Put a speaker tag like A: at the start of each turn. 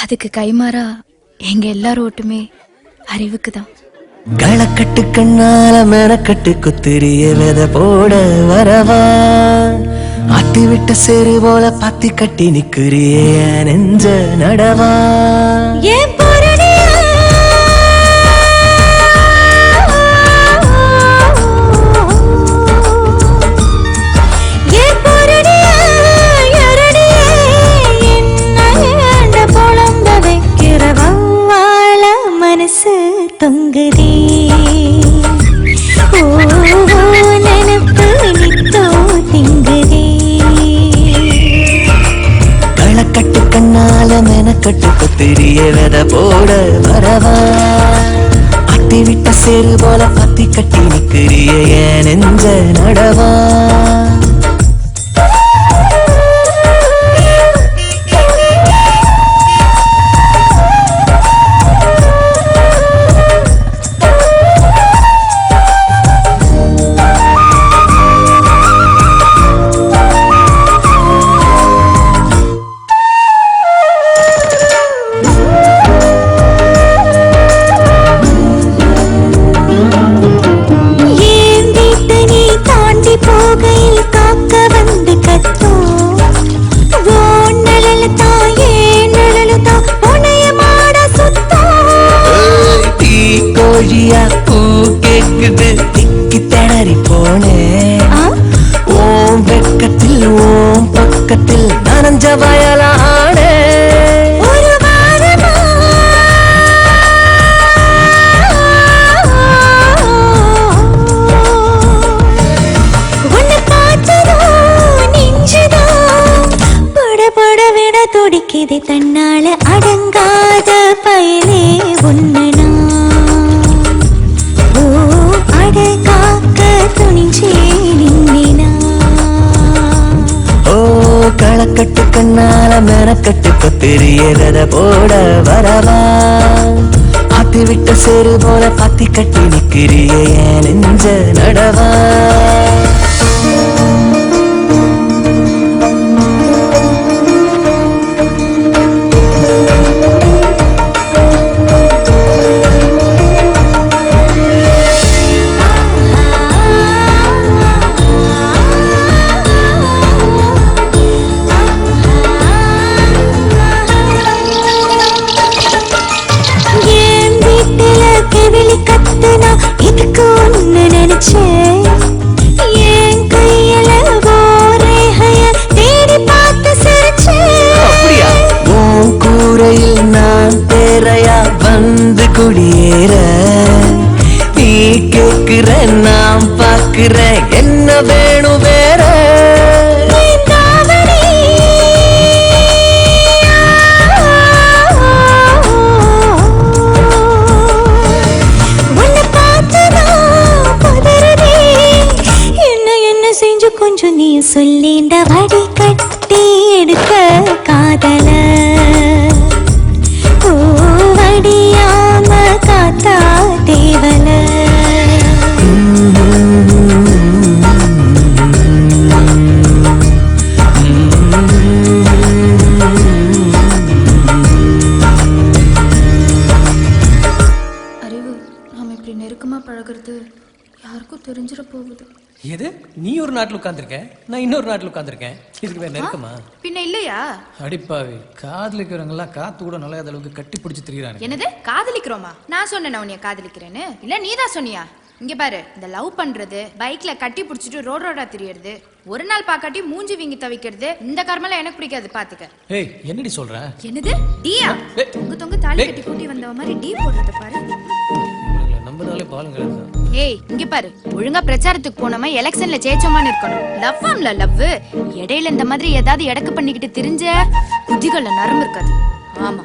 A: அதுக்கு கைமாறா எங்க எல்லாரும் ஓட்டுமே அறிவுக்கு தான்.
B: களக்கட்டு கண்ணால மெனக்கட்டு குத்திரிய வித போட வரவா, ஆத்தி விட்ட சேரு போல பாத்தி கட்டி நிக்கிறிய நெஞ்ச நடவா.
C: தொங்குதே நினப்பு நித்தோ திங்குதே.
B: களக்கட்டு கண்ணால மெனக்கட்டு குத்திரிய வித போட வரவா, ஆத்தி விட்ட சேரு போல பாத்தி கட்டி நிக்கிறிய நெஞ்ச நடவா. பூ கேக்குது திக்கி திணறி போனே, ஓம் வெக்கத்தில் ஓம் பக்கத்தில் நனஞ்ச வயலானே.
C: துடிக்குது தன்னால அடங்காத பயலே உன்னனா
B: களக்கட்டு கண்ணால மெனக்கட்டு கொத்திரிய வித போட வரவா, ஆத்தி விட்ட சேரு போல பாத்தி கட்டி நிக்கிறிய நெஞ்ச நடவா. வந்து குடியேற நீ கேக்குற நான் பாக்குற என்ன வேணும் வேற.
C: என்ன செஞ்சு கொஞ்சம் நீ சொல்லேண்ட வடி கட்டி எடுக்க காதல காத்தா தேவல.
A: அறிவு, நாம இப்படி நெருக்கமா பழகிறது யாருக்கும் தெரிஞ்சிட போகுது.
D: எது நீ ஒரு நாட்டில் உட்கார்ந்துருக்க, நான் இன்னொரு நாட்டில் உட்கார்ந்துருக்கேன், இதுக்கு வேற நெருக்கமா?
A: பின்ன இல்லையா?
D: அடிப்பாவி, காதலிக்கிறவங்க எல்லாம் காத்து கூட நல்லாத அளவுக்கு கட்டி பிடிச்சி திரிகிறாங்க.
A: என்னது காதலிக்கிறோமா? நான் சொன்னேன் உன்னைய காதலிக்கிறேன்னு, இல்ல நீதான் சொன்னியா? இங்க பாரு, இந்த லவ் பண்றது, பைக்ல கட்டி பிடிச்சிட்டு ரோடா திரியறது, ஒரு நாள் பாக்காட்டி மூஞ்சி வீங்கி தவிக்கிறது, இந்த கர்மலாம் எனக்கு பிடிக்காது பாத்துக்க.
D: ஏய் என்னடி சொல்ற?
A: என்னது டீயா? தொங்க தாலி கட்டி கூட்டி வந்தவ மாதிரி டீ போடுறத பாரு.
D: நம்பதாலே பாலுங்க.
A: ஏய் இங்க பாரு, ஒழுங்கா பிரச்சாரத்துக்கு போனோமா எலெக்ஷன்ல ஜெயிச்சோமான்னு இருக்கணும். லவ்வாம்ல லவ், இடையில இந்த மாதிரி ஏதாவது எடக்கு பண்ணிக்கிட்டு திரிஞ்ச குதிகள்ல நரம்பு இருக்காது. ஆமா.